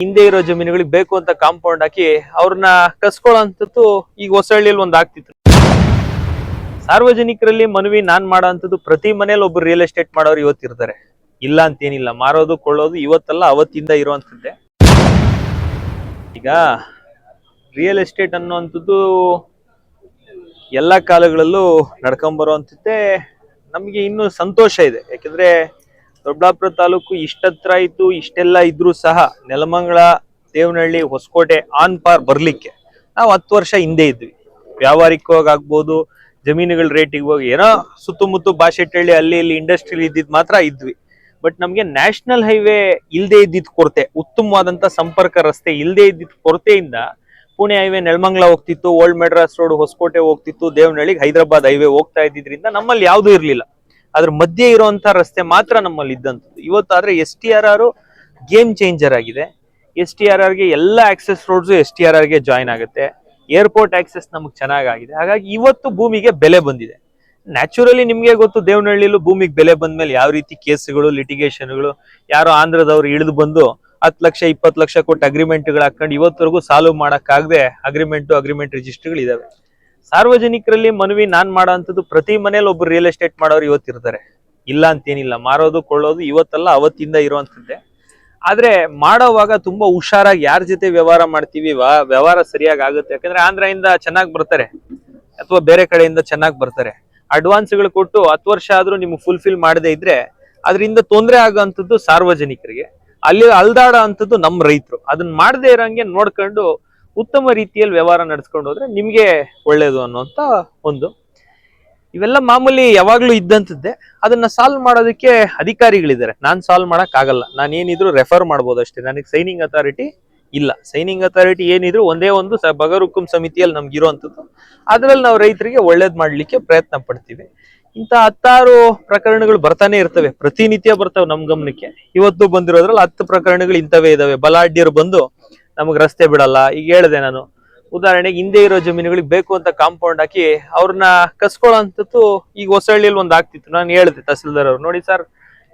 ಹಿಂದೆ ಇರೋ ಜಮೀನುಗಳಿಗೆ ಬೇಕು ಅಂತ ಕಾಂಪೌಂಡ್ ಹಾಕಿ ಅವ್ರನ್ನ ಕಸ್ಕೊಳ್ಳೋಂಥದ್ದು ಈಗ ಹೊಸಹಳ್ಳಿಯಲ್ಲಿ ಒಂದ್ ಆಗ್ತಿತ್ತು. ಸಾರ್ವಜನಿಕರಲ್ಲಿ ಮನವಿ ನಾನ್ ಮಾಡೋಂಥದ್ದು, ಪ್ರತಿ ಮನೇಲಿ ಒಬ್ರು ರಿಯಲ್ ಎಸ್ಟೇಟ್ ಮಾಡೋರು ಇವತ್ತಿರ್ತಾರೆ, ಇಲ್ಲ ಅಂತೇನಿಲ್ಲ. ಮಾರೋದು ಕೊಳ್ಳೋದು ಇವತ್ತಲ್ಲ ಅವತ್ತಿಂದ ಇರುವಂತದ್ದೇ. ಈಗ ರಿಯಲ್ ಎಸ್ಟೇಟ್ ಅನ್ನುವಂಥದ್ದು ಎಲ್ಲಾ ಕಾಲಗಳಲ್ಲೂ ನಡ್ಕೊಂಬರುವಂಥದ್ದೇ. ನಮ್ಗೆ ಇನ್ನೂ ಸಂತೋಷ ಇದೆ, ಯಾಕಂದ್ರೆ ದೊಡ್ಡಬಳ್ಳಾಪುರ ತಾಲೂಕು ಇಷ್ಟತ್ರ ಇತ್ತು, ಇಷ್ಟೆಲ್ಲ ಇದ್ರೂ ಸಹ ನೆಲಮಂಗಲ, ದೇವನಹಳ್ಳಿ, ಹೊಸಕೋಟೆ ಆನ್ ಪಾರ್ ಬರ್ಲಿಕ್ಕೆ ನಾವು 10 ವರ್ಷ ಹಿಂದೆ ಇದ್ವಿ. ವ್ಯಾವಹಾರಿಕವಾಗಿ ಆಗ್ಬೋದು, ಜಮೀನುಗಳ ರೇಟಿಗೆ ಹೋಗಿ ಏನೋ ಸುತ್ತಮುತ್ತ ಬಾಶೆಟ್ಟಹಳ್ಳಿ ಅಲ್ಲಿ ಇಲ್ಲಿ ಇಂಡಸ್ಟ್ರಿಯಲ್ ಇದ್ದಿದ್ ಮಾತ್ರ ಇದ್ವಿ. ಬಟ್ ನಮ್ಗೆ ನ್ಯಾಷನಲ್ ಹೈವೇ ಇಲ್ದೇ ಇದ್ದಿದ್ ಕೊರತೆ, ಉತ್ತಮವಾದಂತ ಸಂಪರ್ಕ ರಸ್ತೆ ಇಲ್ದೇ ಇದ್ದಿದ್ ಕೊರತೆಯಿಂದ ಪುಣೆ ಹೈವೇ ನೆಲಮಂಗಲ ಹೋಗ್ತಿತ್ತು, ಓಲ್ಡ್ ಮೆಡ್ರಾಸ್ ರೋಡ್ ಹೊಸಕೋಟೆ ಹೋಗ್ತಿತ್ತು, ದೇವನಹಳ್ಳಿಗೆ ಹೈದರಾಬಾದ್ ಹೈವೇ ಹೋಗ್ತಾ ಇದ್ದಿದ್ರಿಂದ ನಮ್ಮಲ್ಲಿ ಯಾವ್ದು ಇರ್ಲಿಲ್ಲ. ಅದ್ರ ಮಧ್ಯೆ ಇರುವಂತ ರಸ್ತೆ ಮಾತ್ರ ನಮ್ಮಲ್ಲಿ ಇದ್ದಂಥದ್ದು. ಇವತ್ತಾದ್ರೆ STRR ಗೇಮ್ ಚೇಂಜರ್ ಆಗಿದೆ. STRR ಗೆ ಎಲ್ಲ ಆಕ್ಸೆಸ್ ರೋಡ್ಸ್ STRR ಗೆ ಜಾಯಿನ್ ಆಗುತ್ತೆ. ಏರ್ಪೋರ್ಟ್ ಆಕ್ಸೆಸ್ ನಮ್ಗೆ ಚೆನ್ನಾಗಿದೆ. ಹಾಗಾಗಿ ಇವತ್ತು ಭೂಮಿಗೆ ಬೆಲೆ ಬಂದಿದೆ. ನ್ಯಾಚುರಲಿ ನಿಮ್ಗೆ ಗೊತ್ತು, ದೇವನಹಳ್ಳಿಲೂ ಭೂಮಿಗೆ ಬೆಲೆ ಬಂದ್ಮೇಲೆ ಯಾವ ರೀತಿ ಕೇಸ್ಗಳು, ಲಿಟಿಗೇಷನ್ಗಳು, ಯಾರೋ ಆಂಧ್ರದವ್ರು ಇಳಿದು ಬಂದು 10 ಲಕ್ಷ 20 ಲಕ್ಷ ಕೊಟ್ಟು ಅಗ್ರಿಮೆಂಟ್ಗಳು ಹಾಕೊಂಡು ಇವತ್ತರೆಗೂ ಸಾಲ್ವ್ ಮಾಡಕ್ಕಾಗದೆ ಅಗ್ರಿಮೆಂಟ್ ರಿಜಿಸ್ಟರ್ಗಳು ಇದಾವೆ. ಸಾರ್ವಜನಿಕರಲ್ಲಿ ಮನವಿ ನಾನ್ ಮಾಡೋಂಥದ್ದು, ಪ್ರತಿ ಮನೇಲಿ ಒಬ್ರು ರಿಯಲ್ ಎಸ್ಟೇಟ್ ಮಾಡೋರು ಇವತ್ತಿರ್ತಾರೆ, ಇಲ್ಲ ಅಂತೇನಿಲ್ಲ. ಮಾರೋದು ಕೊಳ್ಳೋದು ಇವತ್ತಲ್ಲ ಅವತ್ತಿಂದ ಇರುವಂತದ್ದೇ. ಆದ್ರೆ ಮಾಡೋವಾಗ ತುಂಬಾ ಹುಷಾರಾಗಿ ಯಾರ ಜೊತೆ ವ್ಯವಹಾರ ಮಾಡ್ತೀವಿ, ವ್ಯವಹಾರ ಸರಿಯಾಗಿ ಆಗುತ್ತೆ. ಯಾಕಂದ್ರೆ ಆಂಧ್ರದಿಂದ ಚೆನ್ನಾಗಿ ಬರ್ತಾರೆ ಅಥವಾ ಬೇರೆ ಕಡೆಯಿಂದ ಚೆನ್ನಾಗಿ ಬರ್ತಾರೆ, ಅಡ್ವಾನ್ಸ್ಗಳು ಕೊಟ್ಟು 10 ವರ್ಷ ಆದ್ರೂ ನಿಮ್ಗೆ ಫುಲ್ಫಿಲ್ ಮಾಡದೇ ಇದ್ರೆ ಅದರಿಂದ ತೊಂದರೆ ಆಗೋಂಥದ್ದು ಸಾರ್ವಜನಿಕರಿಗೆ, ಅಲ್ಲಿ ಅಲ್ದಾಡ ಅಂತದ್ದು ನಮ್ಮ ರೈತರು. ಅದನ್ನ ಮಾಡದೇ ಇರೋಂಗೆ ನೋಡ್ಕೊಂಡು ಉತ್ತಮ ರೀತಿಯಲ್ಲಿ ವ್ಯವಹಾರ ನಡೆಸ್ಕೊಂಡು ಹೋದ್ರೆ ನಿಮ್ಗೆ ಒಳ್ಳೇದು ಅನ್ನೋಂತ ಒಂದು. ಇವೆಲ್ಲ ಮಾಮೂಲಿ ಯಾವಾಗ್ಲೂ ಇದ್ದಂಥದ್ದೇ. ಅದನ್ನ ಸಾಲ್ವ್ ಮಾಡೋದಕ್ಕೆ ಅಧಿಕಾರಿಗಳಿದ್ದಾರೆ, ನಾನ್ ಸಾಲ್ವ್ ಮಾಡಕ್ ಆಗಲ್ಲ. ನಾನು ಏನಿದ್ರು ರೆಫರ್ ಮಾಡ್ಬೋದು ಅಷ್ಟೇ. ನನಗೆ ಸೈನಿಂಗ್ ಅಥಾರಿಟಿ ಇಲ್ಲ. ಸೈನಿಂಗ್ ಅಥಾರಿಟಿ ಏನಿದ್ರು ಒಂದೇ ಒಂದು ಬಗರುಕುಂ ಸಮಿತಿಯಲ್ಲಿ ನಮ್ಗೆ ಇರುವಂತದ್ದು. ಅದ್ರಲ್ಲಿ ನಾವು ರೈತರಿಗೆ ಒಳ್ಳೇದ್ ಮಾಡ್ಲಿಕ್ಕೆ ಪ್ರಯತ್ನ ಪಡ್ತೀವಿ. ಇಂತ 10 ಪ್ರಕರಣಗಳು ಬರ್ತಾನೆ ಇರ್ತವೆ, ಪ್ರತಿನಿತ್ಯ ಬರ್ತವೆ ನಮ್ ಗಮನಕ್ಕೆ. ಇವತ್ತು ಬಂದಿರೋದ್ರಲ್ಲಿ 10 ಪ್ರಕರಣಗಳು ಇಂತವೇ ಇದಾವೆ. ಬಲಾಢ್ಯರು ಬಂದು ನಮಗ್ ರಸ್ತೆ ಬಿಡಲ್ಲ. ಈಗ ಹೇಳಿದೆ ನಾನು, ಉದಾಹರಣೆಗೆ ಹಿಂದೆ ಇರೋ ಜಮೀನುಗಳಿಗೆ ಬೇಕು ಅಂತ ಕಾಂಪೌಂಡ್ ಹಾಕಿ ಅವ್ರನ್ನ ಕಸ್ಕೊಳ್ಳೋಂಥದ್ದು ಈಗ ಹೊಸಹಳ್ಳಿಯಲ್ಲಿ ಒಂದ್ ಆಗ್ತಿತ್ತು. ನಾನು ಹೇಳಿದೆ ತಹಸೀಲ್ದಾರ್ ಅವ್ರು, ನೋಡಿ ಸರ್,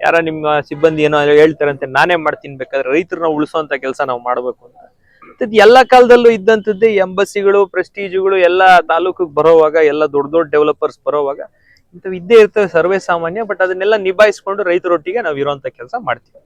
ಯಾರ ನಿಮ್ಮ ಸಿಬ್ಬಂದಿ ಏನೋ ಹೇಳ್ತಾರಂತೆ, ನಾನೇ ಮಾಡ್ತೀನಿ, ಬೇಕಾದ್ರೆ ರೈತರನ್ನ ಉಳಿಸೋಂತ ಕೆಲಸ ನಾವು ಮಾಡ್ಬೇಕು ಅಂತ. ಎಲ್ಲಾ ಕಾಲದಲ್ಲೂ ಇದ್ದಂಥದ್ದೇ. ಎಂಬಸಿಗಳು, ಪ್ರೆಸ್ಟೀಜುಗಳು ಎಲ್ಲ ತಾಲೂಕಿಗೆ ಬರೋವಾಗ, ಎಲ್ಲ ದೊಡ್ಡ ದೊಡ್ಡ ಡೆವಲಪರ್ಸ್ ಬರೋವಾಗ ಇಂಥವು ಇದ್ದೇ ಇರ್ತವೆ, ಸರ್ವೇ ಸಾಮಾನ್ಯ. ಬಟ್ ಅದನ್ನೆಲ್ಲ ನಿಭಾಯಿಸ್ಕೊಂಡು ರೈತರೊಟ್ಟಿಗೆ ನಾವು ಇರುವಂತ ಕೆಲಸ ಮಾಡ್ತೀವಿ.